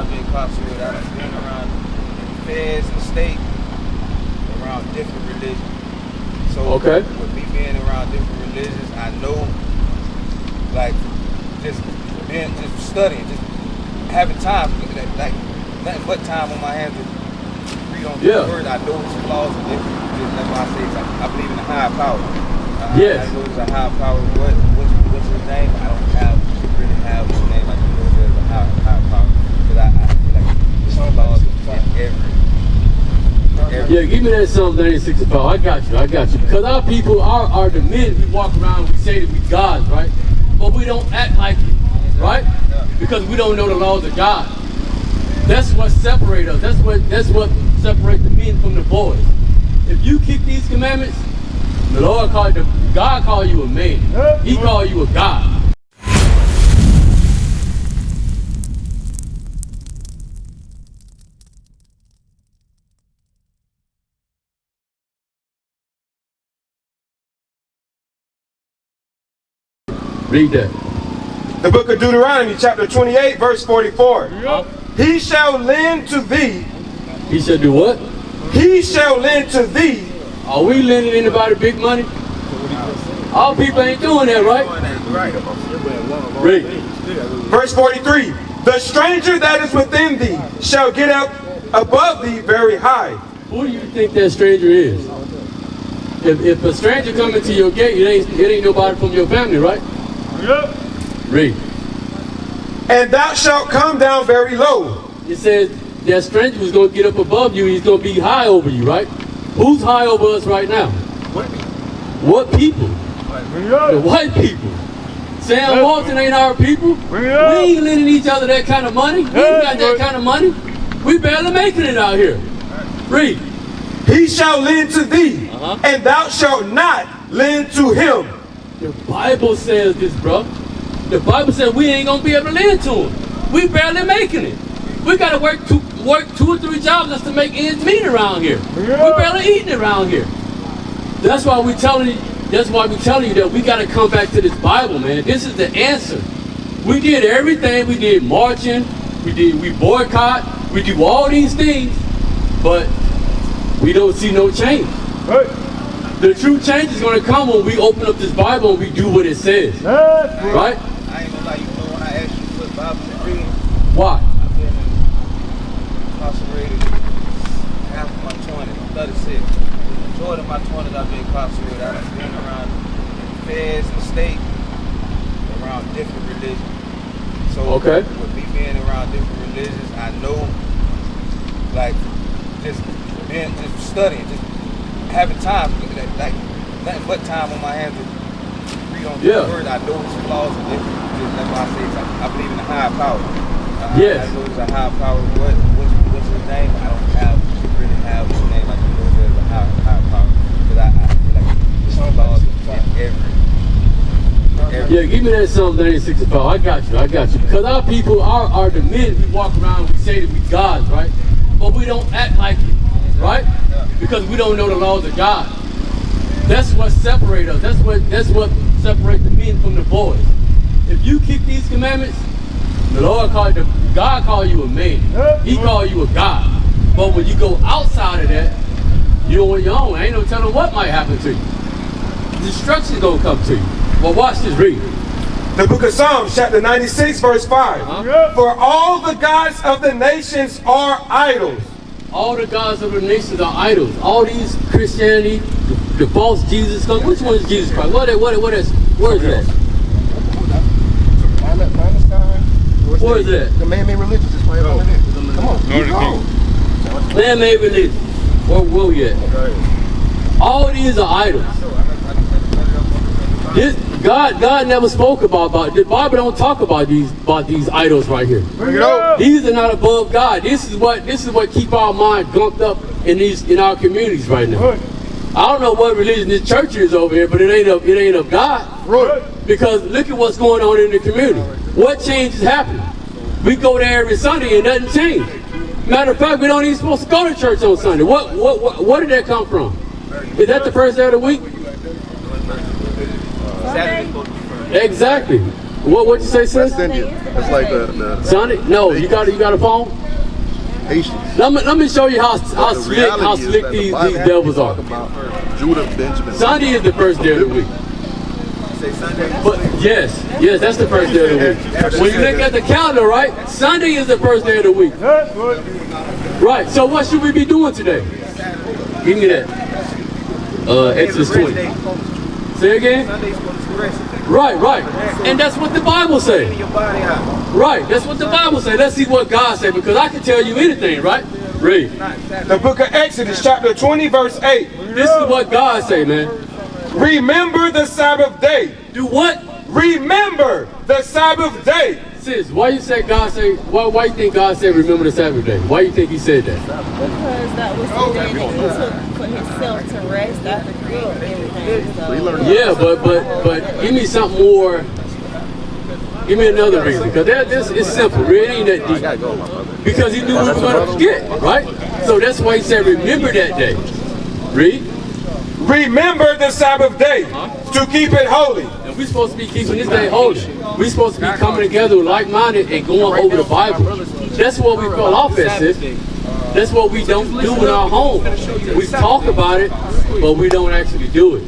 I've been incarcerated, I've been around feds and state, around different religions. So with me being around different religions, I know, like, just studying, just having time, like nothing but time on my hands to read on the word. I know its flaws and different. That's why I say I believe in a higher power. I know there's a higher power. What's his name? I don't really have his name. I know there's a higher power. Because I feel like there's flaws in every. Yeah, give me that Psalm 96 I got you. Because our people are the men. We walk around, we say that we gods, right? But we don't act like it, right? Because we don't know the laws of God. That's what separates us. That's what separates the men from the boys. If you keep these commandments, the Lord God call you a man. He call you a God. Read that. The book of Deuteronomy, chapter 28, verse 44. He shall lend to thee. He shall do what? He shall lend to thee. Are we lending anybody big money? All people ain't doing that, right? Read. Verse 43. The stranger that is within thee shall get up above thee very high. Who do you think that stranger is? If a stranger come into your gate, it ain't nobody from your family, right? Read. And thou shalt come down very low. It says that stranger was going to get up above you. He's going to be high over you, right? Who's high over us right now? What people? The white people. Sam Walton ain't our people. We ain't lending each other that kind of money. We ain't got that kind of money. We barely making it out here. Read. He shall lend to thee, and thou shalt not lend to him. The Bible says this, bro. The Bible says we ain't gonna be able to lend to him. We barely making it. We gotta work 2 or 3 jobs just to make ends meet around here. We barely eating around here. That's why we telling you that we gotta come back to this Bible, man. This is the answer. We did everything. We did marching. We boycott. We do all these things, but we don't see no change. The true change is going to come when we open up this Bible and we do what it says. Right? I ain't gonna lie, when I asked you to put Bible in reading, why? I've been incarcerated half of my 20s, I'm 36. The majority of my 20s I've been incarcerated. I've been around feds and state, around different religions. So with me being around different religions, I know, like, just studying, just having time, like nothing but time on my hands to read on the word. I know its flaws and different. That's why I say I believe in a higher power. I know there's a higher power. What's his name? I don't really have his name. I know there's a higher power. Because I feel like there's flaws in every. Yeah, give me that Psalm 96 I got you. Because our people are the men. We walk around, we say that we gods, right? But we don't act like it. Right? Because we don't know the laws of God. That's what separates us. That's what separates the men from the boys. If you keep these commandments, the Lord God call you a man. He call you a God. But when you go outside of that, you're on your own. Ain't no telling what might happen to you. Destruction's gonna come to you. But watch this, read. The book of Psalms, chapter 96, verse 5. For all the gods of the nations are idols. All the gods of the nations are idols. All these Christianity, the false Jesus. Which one is Jesus Christ? Where is that? Where is that? The man-made religion is right over there. Come on. Man-made religion. Where we at? All these are idols. God never spoke about the Bible don't talk about these idols right here. These are not above God. This is what keep our mind gunked up in our communities right now. I don't know what religion this church is over here, but it ain't of God. Because look at what's going on in the community. What change is happening? We go there every Sunday and nothing changed. Matter of fact, we don't even supposed to go to church on Sunday. Where did that come from? Is that the first day of the week? Saturday's supposed to be first. Exactly. What you say, sis? West Indian. It's like the Sunday? No, you got a phone? Haitians. Let me show you how The slick reality is that the these Bible devils are. talk about Judah, Benjamin. Sunday is the first day of the week. Say Sunday. But yes, that's the first day of the week. When you look at the calendar, right? Sunday is the first day of the week. Right. So what should we be doing today? Give me that. Exodus 20. Say again. Sunday's supposed to rest. Right. And that's what the Bible says. Clean your body out. Right. That's what the Bible says. Let's see what God said, because I can tell you anything, right? Read. The book of Exodus, chapter 20, verse 8. This is what God say, man. Remember the Sabbath day. Do what? Remember the Sabbath day. Sis, why you say God say? Why you think God said remember the Sabbath day? Why you think He said that? Because that was the day that he took for himself to rest after creating everything. So. Yeah, but give me something more. Give me another reason, because this is simple. It ain't that deep. Because He knew we were going to forget, right? So that's why He said remember that day. Read. Remember the Sabbath day to keep it holy. And we're supposed to be keeping this day holy. We're supposed to be coming together like-minded and going over the Bible. That's what we fell off at, sis. That's what we don't do in our home. We talk about it, but we don't actually do it.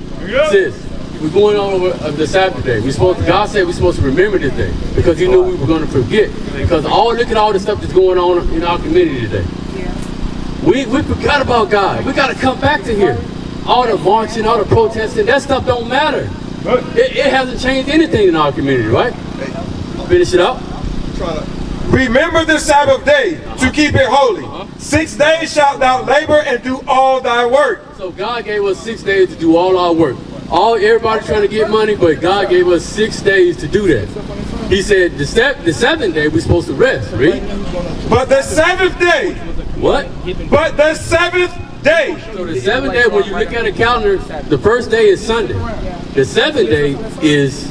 Sis, we're going over the Sabbath day. God said we're supposed to remember this day because He knew we were going to forget. Because look at all the stuff that's going on in our community today. We forgot about God. We got to come back to here. All the marching, all the protesting, that stuff don't matter. It hasn't changed anything in our community, right? Finish it up. Remember the Sabbath day to keep it holy. 6 days shalt thou labor and do all thy work. So God gave us 6 days to do all our work. Everybody trying to get money, but God gave us 6 days to do that. He said the seventh day we're supposed to rest, right? But the seventh day. What? But the seventh day. So the seventh day, when you look at a calendar, the first day is Sunday. The seventh day is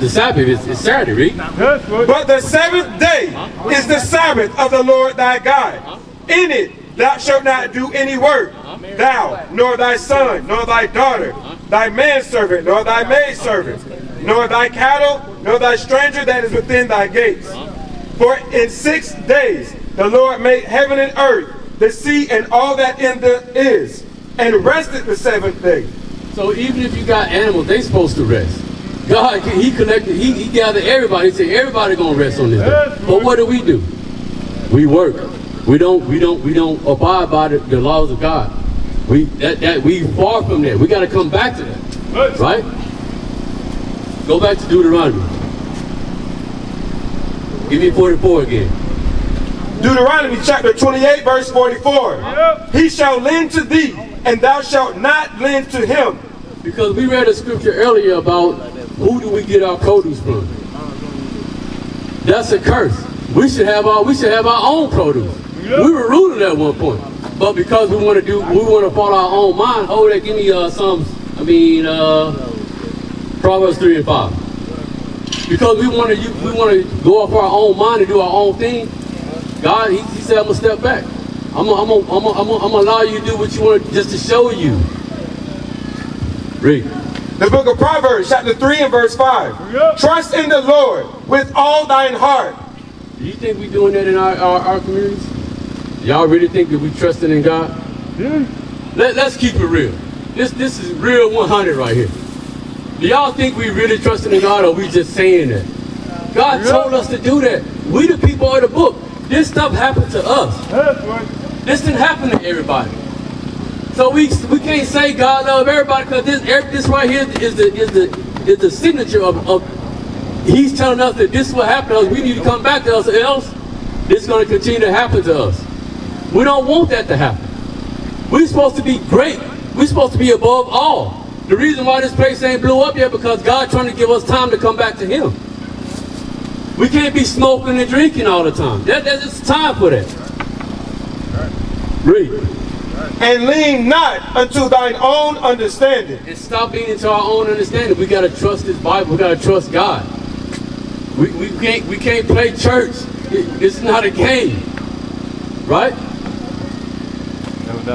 the Sabbath. It's Saturday, right? But the seventh day is the Sabbath of the Lord thy God. In it thou shalt not do any work, thou, nor thy son, nor thy daughter, thy manservant, nor thy maidservant, nor thy cattle, nor thy stranger that is within thy gates. For in 6 days the Lord made heaven and earth, the sea and all that in them is, and rested the seventh day. So even if you got animals, they supposed to rest. God, He gathered everybody. He said everybody gonna rest on this day. But what do? We work. We don't abide by the laws of God. We far from that. We got to come back to that, right? Go back to Deuteronomy. Give me 44 again. Deuteronomy chapter 28 verse 44. He shall lend to thee, and thou shalt not lend to him. Because we read a scripture earlier about who do we get our produce from? That's a curse. We should have our own produce. We were ruled at one point, but because we want to follow our own mind. Hold that. Give me Proverbs 3 and 5. Because we want to go off our own mind and do our own thing. God, He said, I'm gonna step back. I'm gonna allow you to do what you want, just to show you. Read. The book of Proverbs, chapter 3 and verse 5. Trust in the Lord with all thine heart. Do you think we're doing that in our communities? Y'all really think that we trusting in God? Yeah. Let's keep it real. This is real 100 right here. Do y'all think we really trusting in God, or we just saying that? God told us to do that. We the people of the book. This stuff happened to us. This didn't happen to everybody. So we can't say God love everybody, because this right here is the signature of He's telling us that this is what happened to us. We need to come back to us, or else this is going to continue to happen to us. We don't want that to happen. We're supposed to be great. We're supposed to be above all. The reason why this place ain't blew up yet, because God's trying to give us time to come back to Him. We can't be smoking and drinking all the time. There's just time for that. Read. And lean not unto thine own understanding. And stop leaning to our own understanding. We got to trust this Bible. We got to trust God. We can't play church. It's not a game. Right?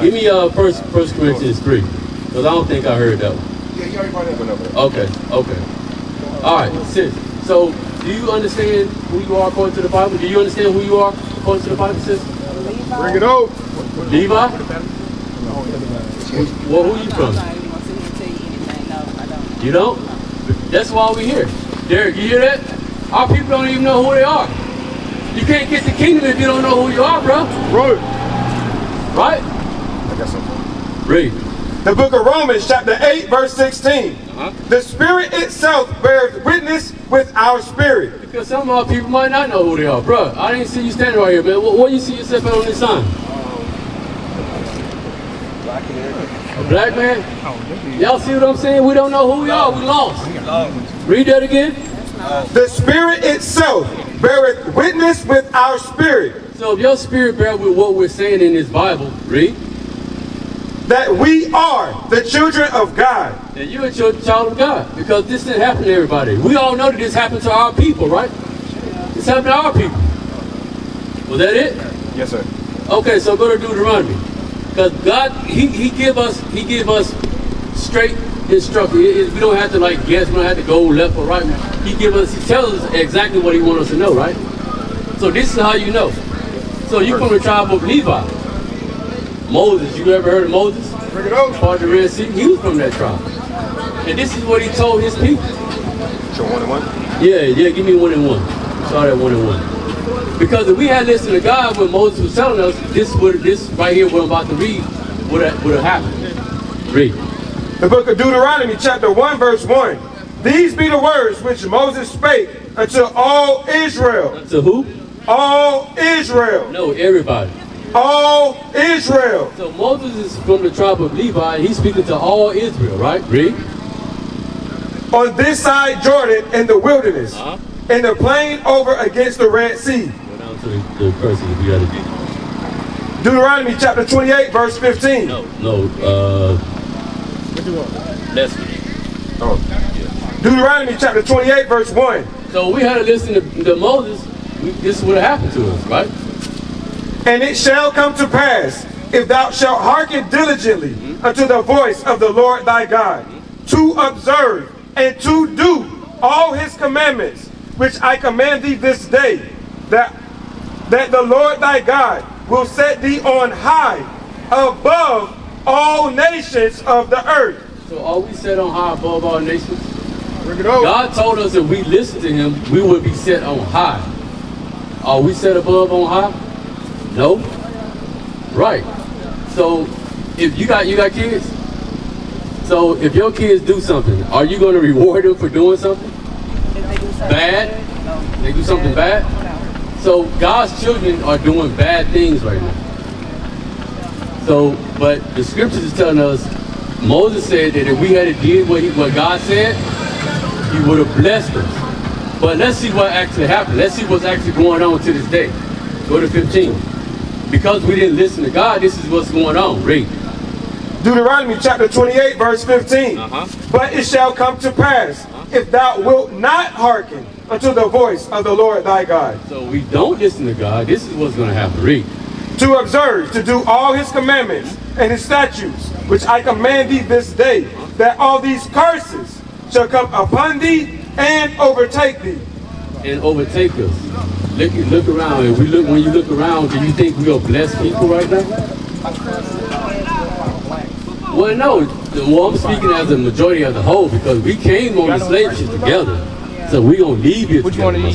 Give me First Corinthians 3. Because I don't think I heard that one. Yeah, you already brought that one over. Okay. All right, sis. So Do you understand who you are according to the Bible? Do you understand who you are according to the Bible, sis? Bring it out. Levi? Well, who you from? You don't? That's why we're here. Derek, you hear that? Our people don't even know who they are. You can't get the kingdom if you don't know who you are, bro. Right? I got something. Read. The book of Romans, chapter 8, verse 16. The Spirit itself bears witness with our spirit. Because some of our people might not know who they are. Bro, I didn't see you standing right here, man. What do you see yourself on this sign? A black man? Y'all see what I'm saying? We don't know who we are. We lost. Read that again. The Spirit itself beareth witness with our spirit. So if your spirit bear with what we're saying in this Bible, read. That we are the children of God. And you're a child of God. Because this didn't happen to everybody. We all know that this happened to our people, right? This happened to our people. Was that it? Yes, sir. Okay, so go to Deuteronomy. Because God, He give us straight instruction. We don't have to like guess. We don't have to go left or right. He tells us exactly what He wants us to know, right? So this is how you know. So you from the tribe of Levi. Moses, you ever heard of Moses? Bring it out. Part of the Red Sea. He was from that tribe. And this is what he told his people. So 1 and 1? Yeah, give me 1 and 1. Start at 1 and 1. Because if we had listened to God when Moses was telling us, this right here, what I'm about to read, would have happened. Read. The book of Deuteronomy, chapter 1, verse 1. These be the words which Moses spake unto all Israel. To who? All Israel. No, everybody. All Israel. So Moses is from the tribe of Levi. He's speaking to all Israel, right? Read. On this side Jordan in the wilderness, in the plain over against the Red Sea. Go down to the person if you got to be. Deuteronomy chapter 28, verse 15. No. What you want? Leslie. Oh. Deuteronomy chapter 28, verse 1. So we had to listen to Moses. This would have happened to us, right? And it shall come to pass, if thou shalt hearken diligently unto the voice of the Lord thy God, to observe and to do all his commandments, which I command thee this day, that the Lord thy God will set thee on high above all nations of the earth. So are we set on high above all nations? Bring it over. God told us if we listen to him, we would be set on high. Are we set above on high? No. Right. So if you got kids, so if your kids do something, are you going to reward them for doing something bad? They do something bad? So God's children are doing bad things right now. So, but the scriptures is telling us, Moses said that if we had did what God said, he would have blessed us. But let's see what actually happened. Let's see what's actually going on to this day. Go to 15. Because we didn't listen to God, this is what's going on. Read. Deuteronomy chapter 28, verse 15. But it shall come to pass, if thou wilt not hearken unto the voice of the Lord thy God. So we don't listen to God. This is what's going to happen. Read. To observe, to do all his commandments and his statutes, which I command thee this day, that all these curses shall come upon thee and overtake thee. And overtake us. Look around. When you look around, do you think we are blessed people right now? Well, no. Well, I'm speaking as a majority of the whole because we came on the slave ship together. So we gonna leave here together.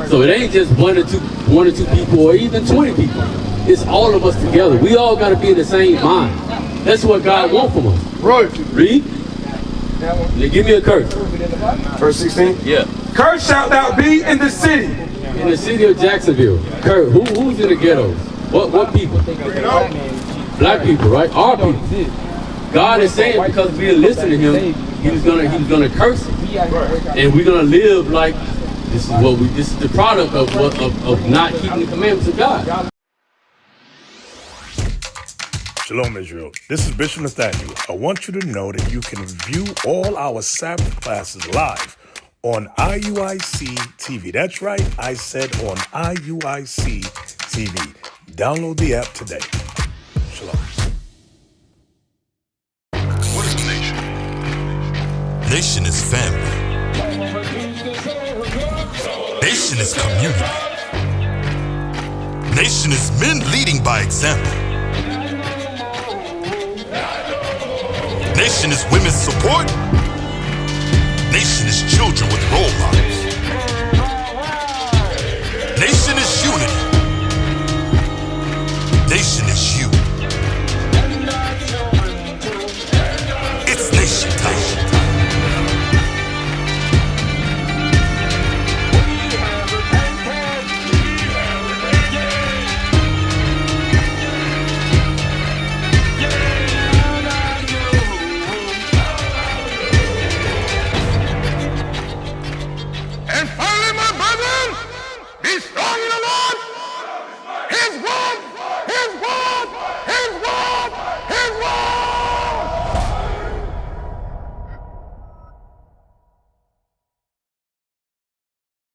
So it ain't just one or two people or even 20 people. It's all of us together. We all got to be in the same mind. That's what God wants from us. Right. Read. Now give me a curse. Verse 16. Yeah. Cursed shalt thou be in the city. In the city of Jacksonville. Curse. Who's in the ghettos? What people? Black people, right? Our people. God is saying because we didn't listen to him, he was gonna curse us. And we're gonna live like this is the product of not keeping the commandments of God. Shalom, Israel. This is Bishop Nathaniel. I want you to know that you can view all our Sabbath classes live on IUIC TV. That's right, I said on IUIC TV. Download the app today. Shalom. What is nation? Nation is family. Nation is community. Nation is men leading by example. Nation is women's support. Nation is children with role models. Nation is unity. Nation is